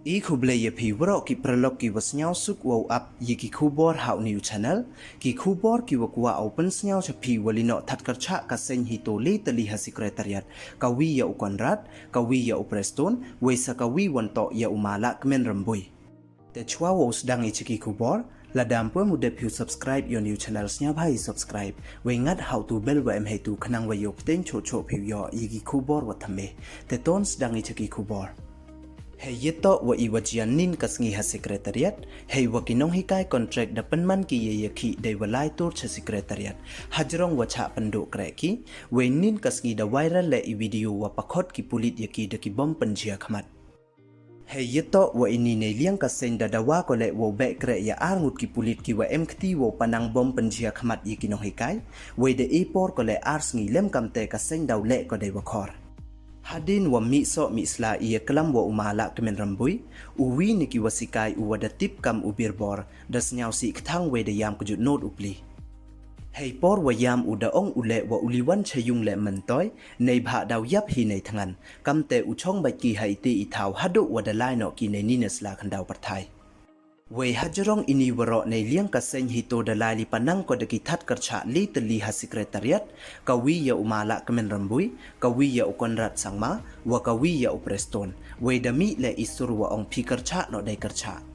อีคูเบลยพีวรอกิประลอกกิวสเนียวสุกวาวอัพยกิคูบอร์ฮาวนิวชาแนลกิคูบอร์กิวกว่าเอาเป็นสเนียวชพีวลิโนทัดกระชะกัเซนฮิโตเลตลีฮาสิเกรตาริยัตกวียาอุคอนรัดกวียาอุเพรสโตนเวสกวีวันโตยาอุมาลักเมนรัมบุยแต่ชัววสดังอิชกิคูบอร์ละดามเพื่อมุดเดพิว subscribe your new channel สเนียวให้ subscribe เวงัด how to bell ว่าเอ็มให้ตูขนังวายกเต้นโชโชพิวยอยกิคูบอร์วัดทำเมแต่ต้นสดังอิชกิคูบอร์HITO wa iwajianin kasngiha Secretariat hei wakinong hikai contract da penman ki yeki dai walai tur cha Secretariat hajrong wacha penduk kreki wenin kasngi da viral le i video wa pakhot ki pulit yeki da ki bom penjia khamat HITO wa ini ne liang kasen da dawa ko le wo be kre ya arngut ki pulit ki wa mkt wo panang bom penjia khamat yeki nong hikai we de epor ko le ars ngi lem kamte kasen daw le ko dai wakhor Hadin wa miso misla iya kelam wa umala kemen rambui uwi niki wasikai uwada tip kam ubirbor das nyau si ktang we de yam kujut not upli hei por wa yam uda ong ule wa uliwan chayung le mentoy nei bha daw yap hi nei thangan kamte uchong bai ki hai ti ithau hadu wada Linoh ki nei ninesla khandau parthai Wei hajrong ini waro nei liang ka Seiñ HITO dalai li panang ko deki that Kyrchah li teli ha Secretariat kawi ya umala kemen rambui kawi ya Conrad sangma wa kawi ya Prestone wei dami le isur wa ong pi Kyrchah no dai Kyrchah